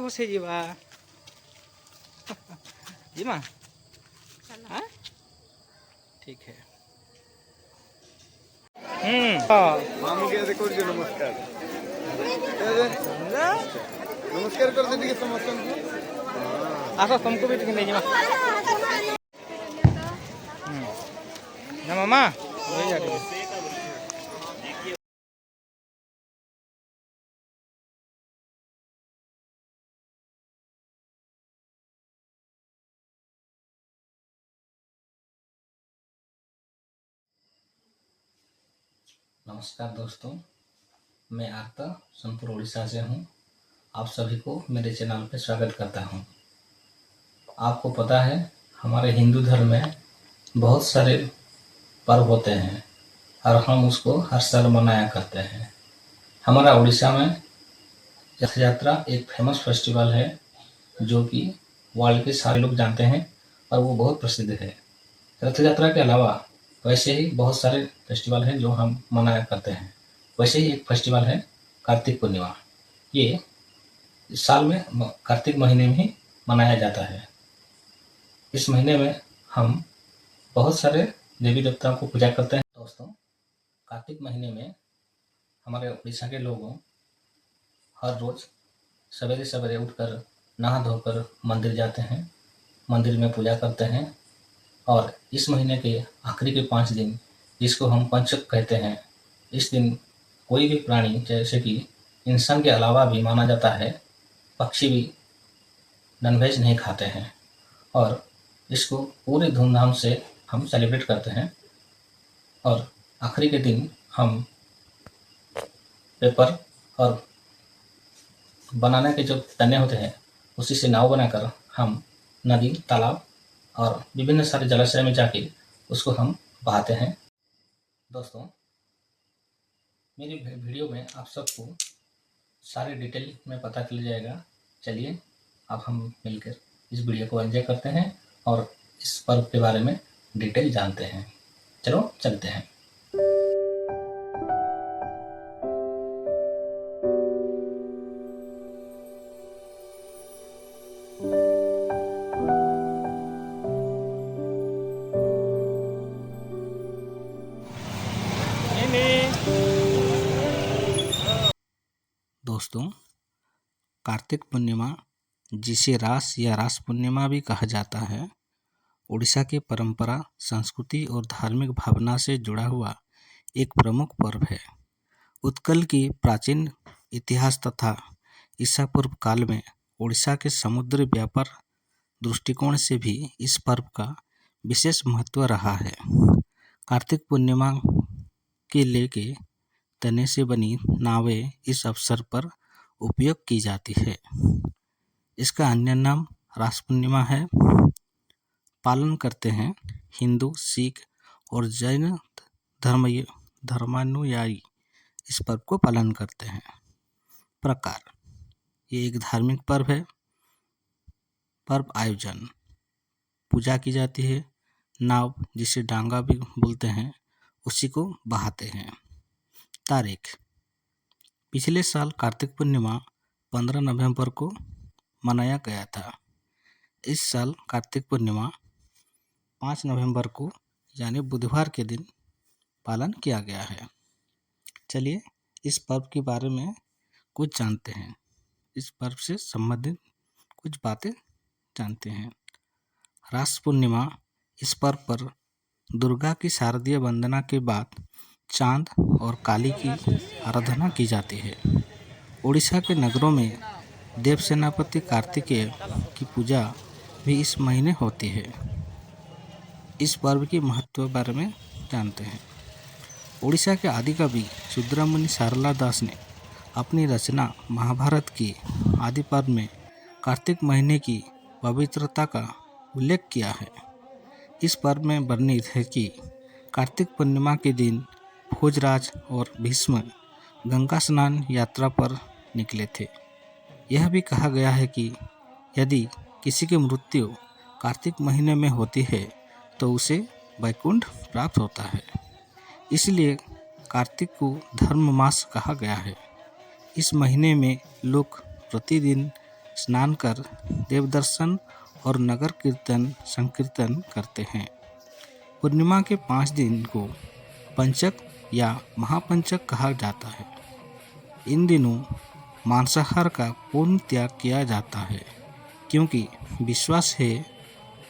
बसे जीवा जीमा हाँ ठीक है। मामू के देखो जो नमस्कार नमस्कार कर दे टिके समस्त आसा तुमको भी टिके नहीं जीमा ना मामा वही जा रही है। नमस्कार दोस्तों, मैं आर्ता सोनपुर उड़ीसा से हूँ। आप सभी को मेरे चैनल पर स्वागत करता हूँ। आपको पता है हमारे हिंदू धर्म में बहुत सारे पर्व होते हैं और हम उसको हर साल मनाया करते हैं। हमारा उड़ीसा में रथ यात्रा एक फेमस फेस्टिवल है जो कि वर्ल्ड के सारे लोग जानते हैं और वो बहुत प्रसिद्ध है। रथ यात्रा के अलावा वैसे ही बहुत सारे फेस्टिवल हैं जो हम मनाया करते हैं। वैसे ही एक फेस्टिवल है कार्तिक पूर्णिमा। ये साल में कार्तिक महीने में ही मनाया जाता है। इस महीने में हम बहुत सारे देवी देवताओं को पूजा करते हैं। दोस्तों, कार्तिक महीने में हमारे उड़ीसा के लोग हर रोज सवेरे सवेरे उठकर नहा धोकर मंदिर जाते हैं, मंदिर में पूजा करते हैं और इस महीने के आखिरी के 5 दिन जिसको हम पंचक कहते हैं, इस दिन कोई भी प्राणी जैसे कि इंसान के अलावा भी माना जाता है पक्षी भी नॉनवेज नहीं खाते हैं और इसको पूरे धूमधाम से हम सेलिब्रेट करते हैं। और आखिरी के दिन हम पेपर और बनाने के जो तने होते हैं उसी से नाव बनाकर हम नदी, तालाब और विभिन्न सारे जलाशय में जाके उसको हम बहाते हैं। दोस्तों, मेरी वीडियो में आप सबको सारे डिटेल में पता चल जाएगा। चलिए अब हम मिलकर इस वीडियो को एंजॉय करते हैं और इस पर्व के बारे में डिटेल जानते हैं। चलो चलते हैं। दोस्तों, कार्तिक पूर्णिमा जिसे रास या रास पूर्णिमा भी कहा जाता है, उड़ीसा की परंपरा, संस्कृति और धार्मिक भावना से जुड़ा हुआ एक प्रमुख पर्व है। उत्कल की प्राचीन इतिहास तथा ईसा पूर्व काल में उड़ीसा के समुद्री व्यापार दृष्टिकोण से भी इस पर्व का विशेष महत्व रहा है। कार्तिक पूर्णिमा के लेके तने से बनी नावें इस अवसर पर उपयोग की जाती है। इसका अन्य नाम रास पूर्णिमा है। पालन करते हैं हिंदू, सिख और जैन धर्मानुयायी इस पर्व को पालन करते हैं। प्रकार, ये एक धार्मिक पर्व है। पर्व आयोजन, पूजा की जाती है। नाव जिसे डांगा भी बोलते हैं उसी को बहाते हैं। तारीख, पिछले साल कार्तिक पूर्णिमा 15 नवंबर को मनाया गया था। इस साल कार्तिक पूर्णिमा 5 नवंबर को यानी बुधवार के दिन पालन किया गया है। चलिए इस पर्व के बारे में कुछ जानते हैं। इस पर्व से संबंधित कुछ बातें जानते हैं। रास पूर्णिमा, इस पर्व पर दुर्गा की शारदीय वंदना के बाद चांद और काली की आराधना की जाती है। उड़ीसा के नगरों में देव सेनापति कार्तिकेय की पूजा भी इस महीने होती है। इस पर्व की महत्व के बारे में जानते हैं। उड़ीसा के आदिकवि सुब्रमण्य सारला दास ने अपनी रचना महाभारत की आदि पर्व में कार्तिक महीने की पवित्रता का उल्लेख किया है। इस पर्व में वर्णित है कि कार्तिक पूर्णिमा के दिन भोजराज और भीष्म गंगा स्नान यात्रा पर निकले थे। यह भी कहा गया है कि यदि किसी की मृत्यु कार्तिक महीने में होती है तो उसे वैकुंठ प्राप्त होता है। इसलिए कार्तिक को धर्म मास कहा गया है। इस महीने में लोग प्रतिदिन स्नान कर देव दर्शन और नगर कीर्तन संकीर्तन करते हैं। पूर्णिमा के 5 दिन को पंचक या महापंचक कहा जाता है। इन दिनों मांसाहार का पूर्ण त्याग किया जाता है, क्योंकि विश्वास है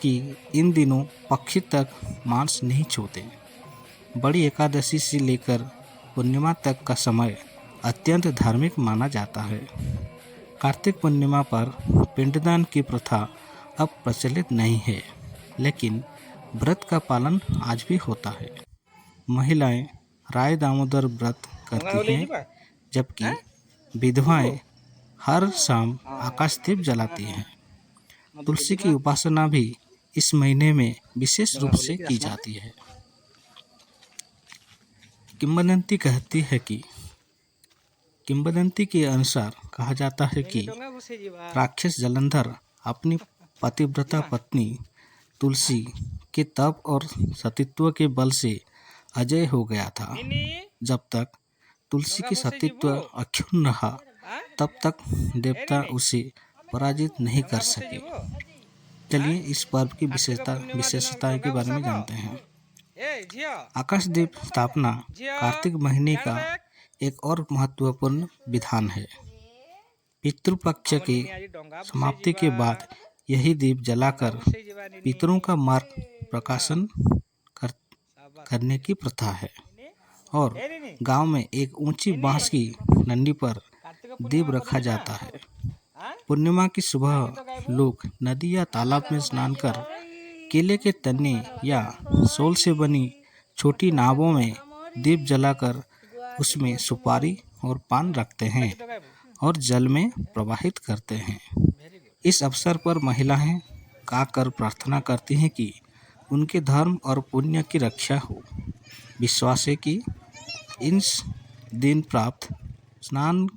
कि इन दिनों पक्षी तक मांस नहीं छूते। बड़ी एकादशी से लेकर पूर्णिमा तक का समय अत्यंत धार्मिक माना जाता है। कार्तिक पूर्णिमा पर पिंडदान की प्रथा अब प्रचलित नहीं है, लेकिन व्रत का पालन आज भी होता है। महिलाएं राय दामोदर व्रत करती हैं, जबकि विधवाएं हर शाम आकाशदीप जलाती हैं। तुलसी की उपासना भी इस महीने में विशेष रूप से की जाती है। किंवदंती के अनुसार कहा जाता है कि राक्षस जलंधर अपनी पतिव्रता पत्नी तुलसी के तप और सतीत्व के बल से अजय हो गया था। जब तक तुलसी की सतीत्व अक्षुण्ण रहा, तब तक देवता उसे पराजित नहीं कर सके। चलिए इस पर्व की विशेषताएं के बारे में जानते हैं। आकाशदीप स्थापना कार्तिक महीने का एक और महत्वपूर्ण विधान है। पितृपक्ष की समाप्ति के बाद यही दीप जलाकर पितरों का मार्ग प्रकाशन करने की प्रथा है और गांव में एक ऊंची बांस की डंडी पर दीप रखा जाता है। पूर्णिमा की सुबह लोग नदी या तालाब में स्नान कर केले के तने या सोल से बनी छोटी नावों में दीप जलाकर उसमें सुपारी और पान रखते हैं और जल में प्रवाहित करते हैं। इस अवसर पर महिलाएं गाकर प्रार्थना करती हैं कि उनके धर्म और पुण्य की रक्षा हो। विश्वास है कि इन दिन प्राप्त स्नान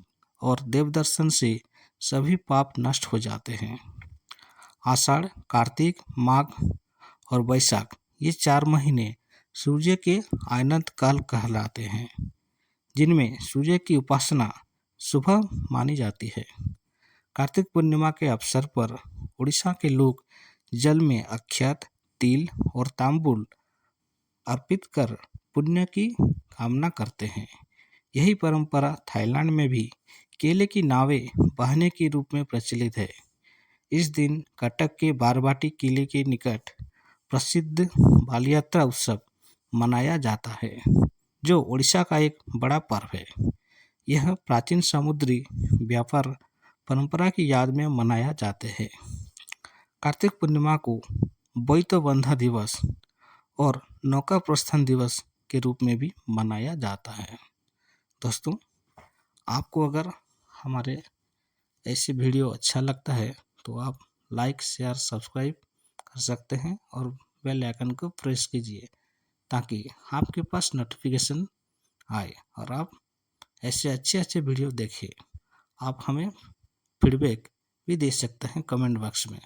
और देव दर्शन से सभी पाप नष्ट हो जाते हैं। आषाढ़, कार्तिक, माघ और वैशाख ये 4 महीने सूर्य के आयनंत काल कहलाते हैं, जिनमें सूर्य की उपासना शुभ मानी जाती है। कार्तिक पूर्णिमा के अवसर पर उड़ीसा के लोग जल में अक्षत, तिल और तांबूल अर्पित कर पुण्य की कामना करते हैं। यही परंपरा थाईलैंड में भी केले की नावें बहने के रूप में प्रचलित है। इस दिन कटक के बारबाटी किले के निकट प्रसिद्ध बालयात्रा उत्सव मनाया जाता है, जो ओडिशा का एक बड़ा पर्व है। यह प्राचीन समुद्री व्यापार परंपरा की याद में मनाया जाते हैं। कार्तिक पूर्णिमा को बोईतबंधा दिवस और नौका प्रस्थान दिवस के रूप में भी मनाया जाता है। दोस्तों, आपको अगर हमारे ऐसे वीडियो अच्छा लगता है तो आप लाइक, शेयर, सब्सक्राइब कर सकते हैं और बेल आइकन को प्रेस कीजिए, ताकि आपके पास नोटिफिकेशन आए और आप ऐसे अच्छे वीडियो देखें। आप हमें फीडबैक भी दे सकते हैं कमेंट बॉक्स में।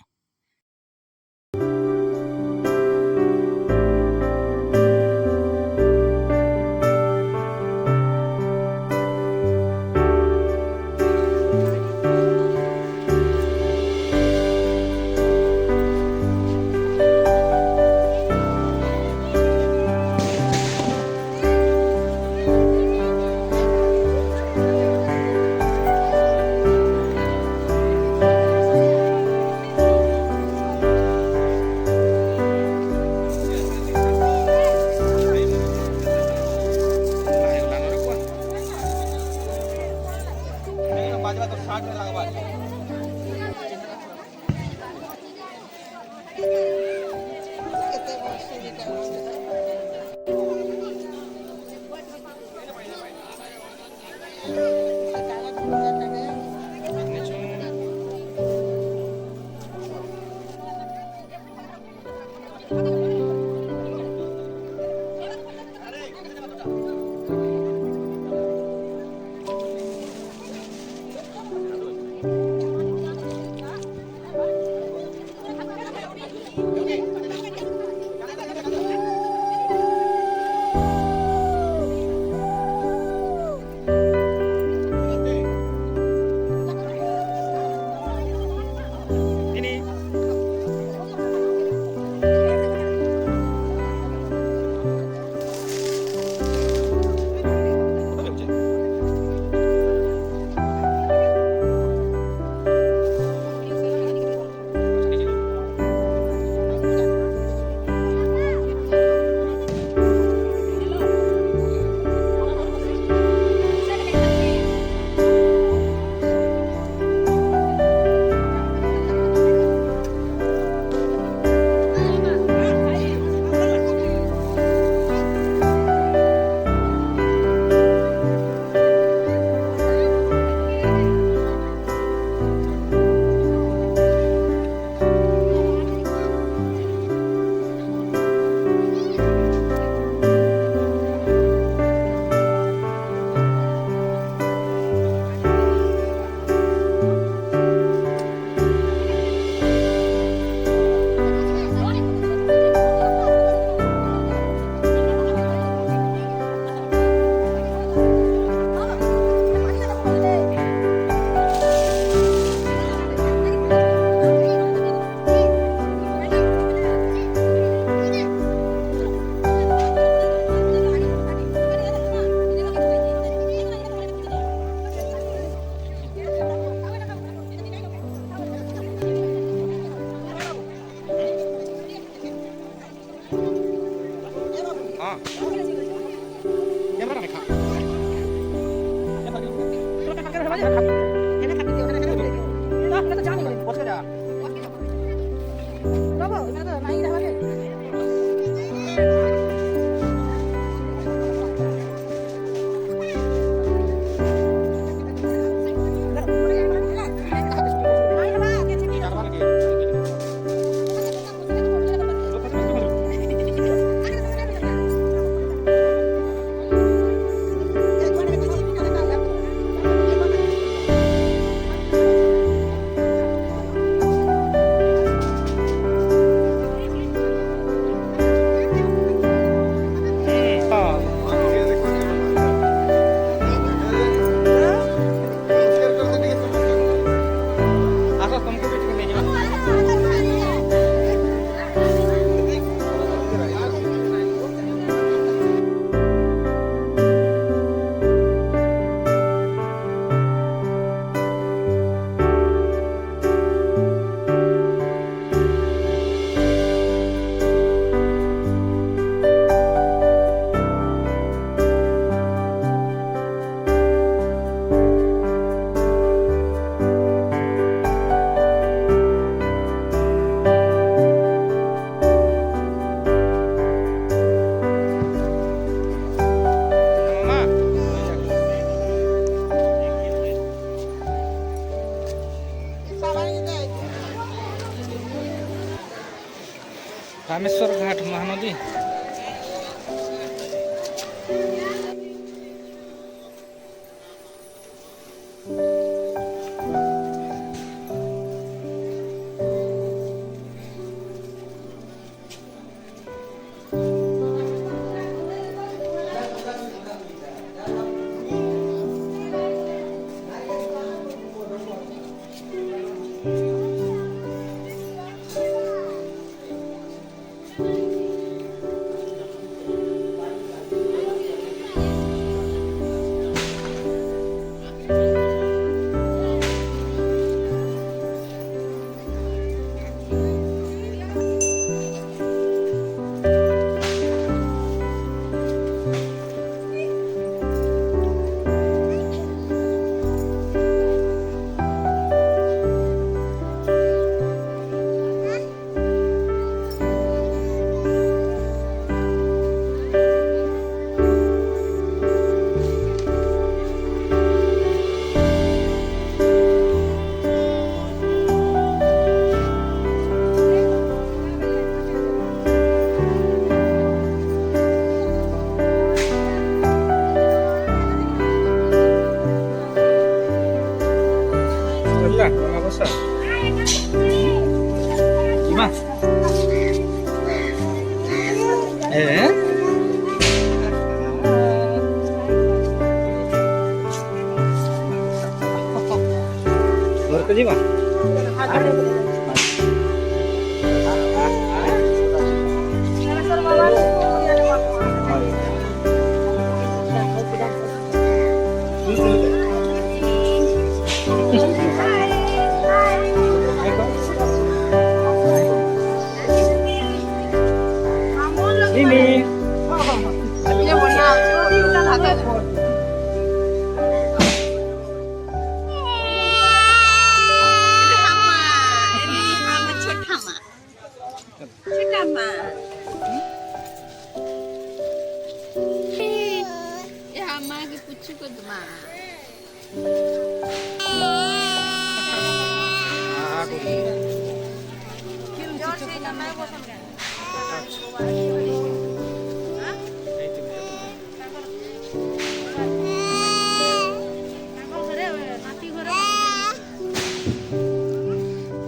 रामेश्वर घाट महानदी।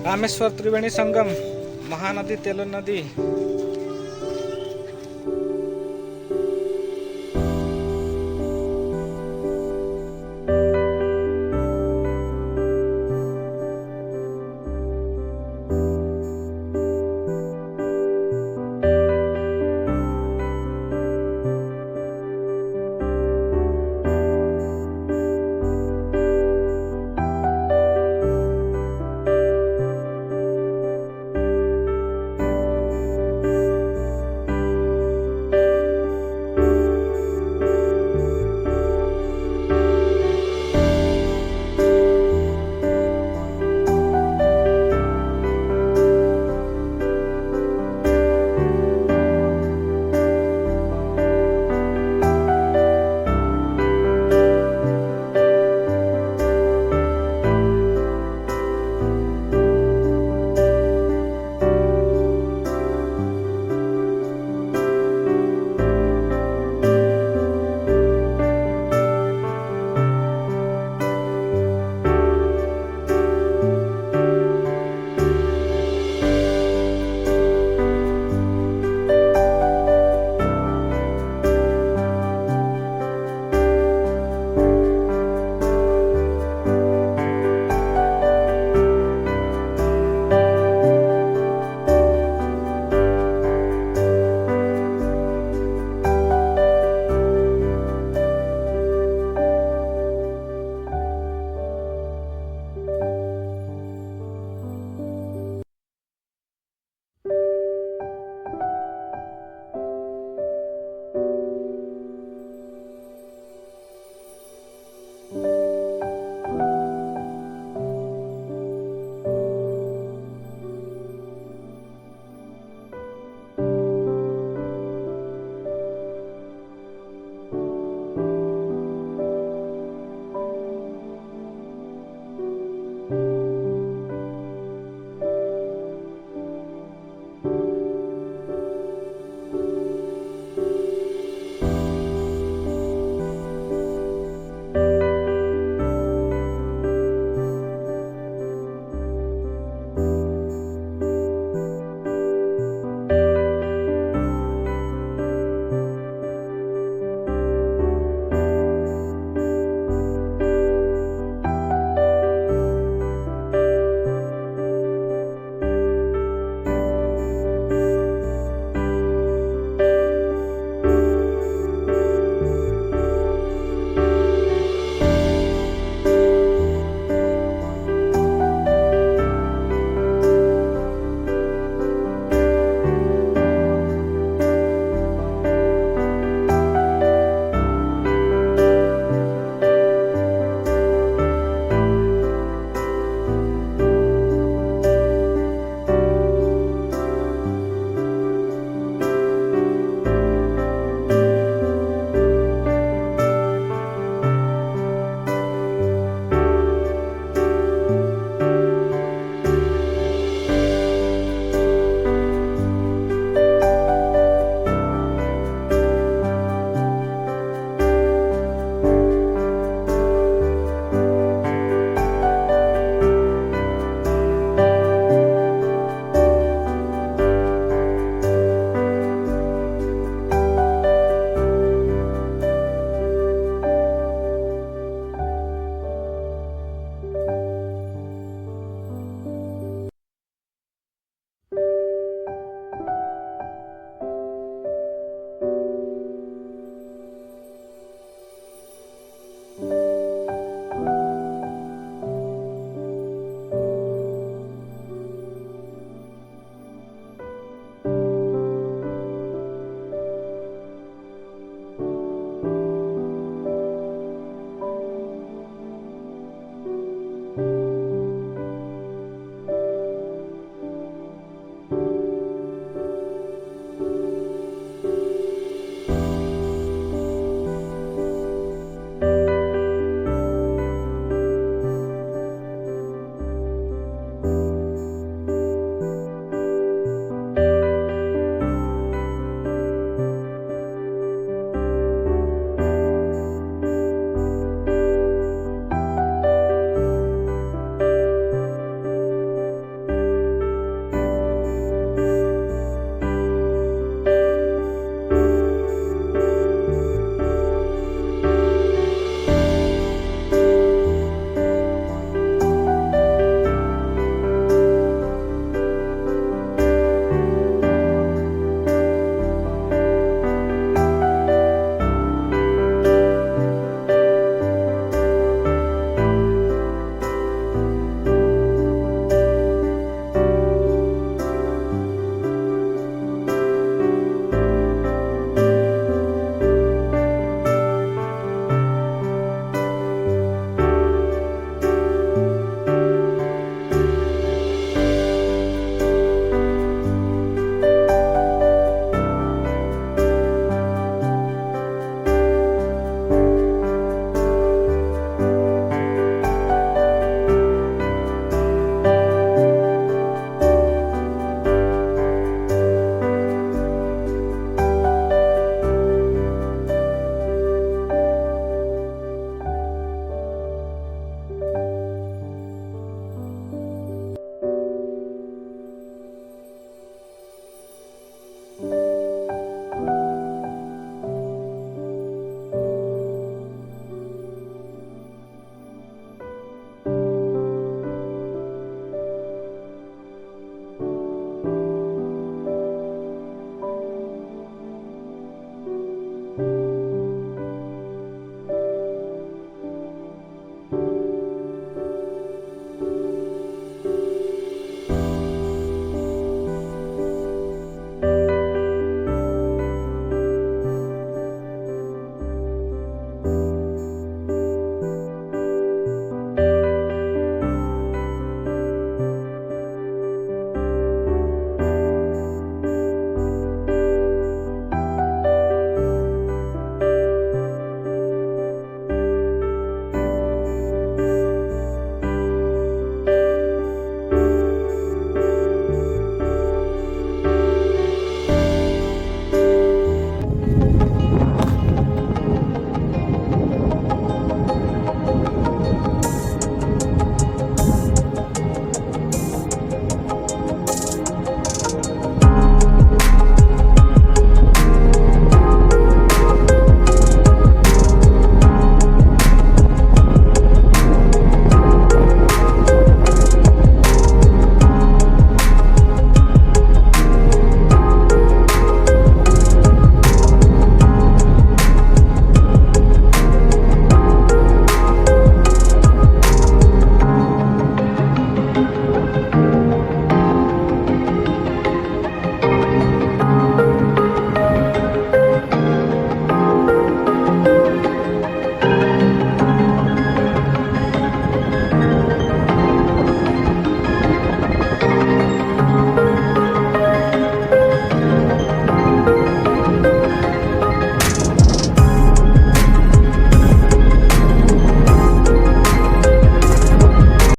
रामेश्वर त्रिवेणी संगम महानदी तेलो नदी